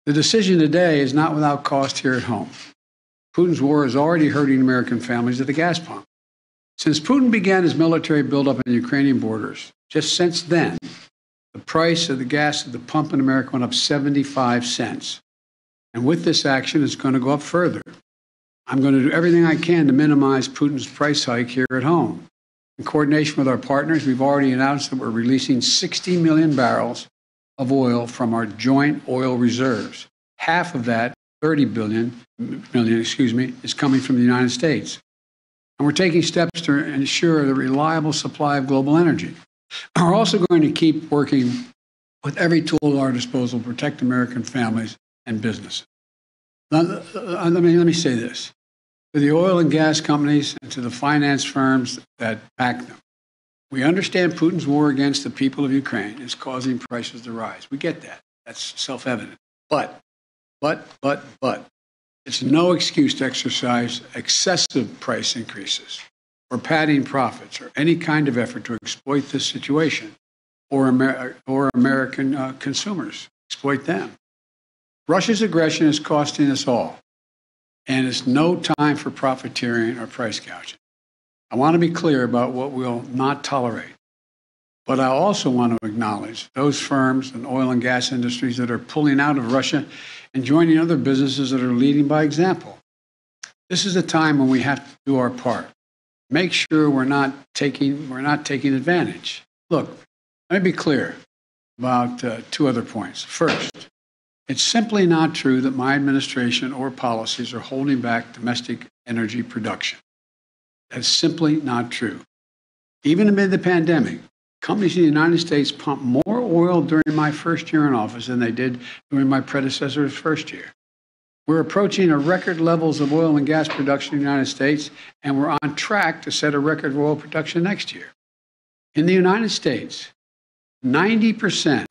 The decision today is not without cost here at home. Putin's war is already hurting American families at the gas pump. Since Putin began his military buildup on the Ukrainian borders, just since then, the price of the gas at the pump in America went up 75 cents. And with this action, it's going to go up further. I'm going to do everything I can to minimize Putin's price hike here at home. In coordination with our partners, we've already announced that we're releasing 60 million barrels of oil from our joint oil reserves. Half of that, 30 million, is coming from the United States. And we're taking steps to ensure the reliable supply of global energy. We're also going to keep working with every tool at our disposal to protect American families and businesses. Now, let me say this. To the oil and gas companies and to the finance firms that back them, we understand Putin's war against the people of Ukraine is causing prices to rise. We get that. That's self-evident. But, it's no excuse to exercise excessive price increases or padding profits or any kind of effort to exploit this situation or American consumers, exploit them. Russia's aggression is costing us all, and it's no time for profiteering or price gouging. I want to be clear about what we'll not tolerate, but I also want to acknowledge those firms and oil and gas industries that are pulling out of Russia and joining other businesses that are leading by example. This is a time when we have to do our part. Make sure we're not taking advantage. Look, let me be clear about two other points. First, it's simply not true that my administration or policies are holding back domestic energy production. That's simply not true. Even amid the pandemic, companies in the United States pumped more oil during my first year in office than they did during my predecessor's first year. We're approaching a record levels of oil and gas production in the United States, and we're on track to set a record of oil production next year. In the United States, 90%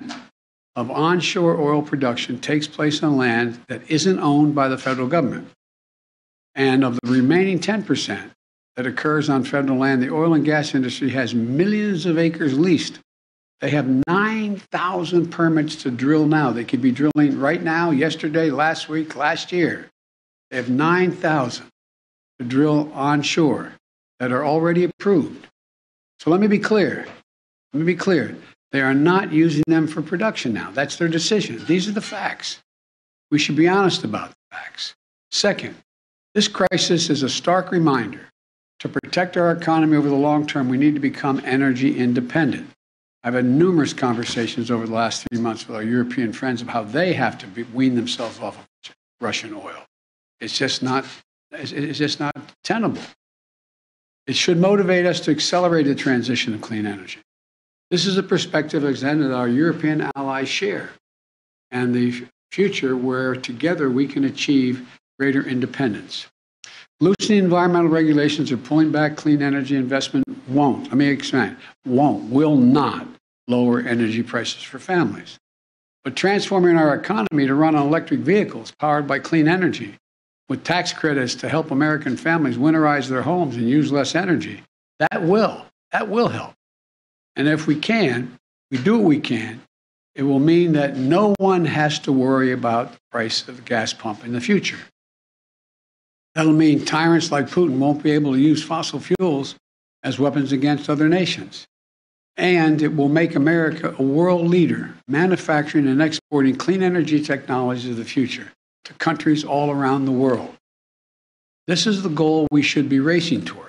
of onshore oil production takes place on land that isn't owned by the federal government. And of the remaining 10% that occurs on federal land, the oil and gas industry has millions of acres leased. They have 9,000 permits to drill now. They could be drilling right now, yesterday, last week, last year. They have 9,000 to drill onshore that are already approved. So let me be clear. They are not using them for production now. That's their decision. These are the facts. We should be honest about the facts. Second, this crisis is a stark reminder. To protect our economy over the long term, we need to become energy independent. I've had numerous conversations over the last 3 months with our European friends of how they have to wean themselves off of Russian oil. It's just not tenable. It should motivate us to accelerate the transition to clean energy. This is a perspective that our European allies share, and the future where together we can achieve greater independence. Loosening environmental regulations or pulling back clean energy investment will not lower energy prices for families. But transforming our economy to run on electric vehicles powered by clean energy, with tax credits to help American families winterize their homes and use less energy, that will help. And if we do what we can, it will mean that no one has to worry about the price of the gas pump in the future. That'll mean tyrants like Putin won't be able to use fossil fuels as weapons against other nations. And it will make America a world leader, manufacturing and exporting clean energy technologies of the future to countries all around the world. This is the goal we should be racing toward.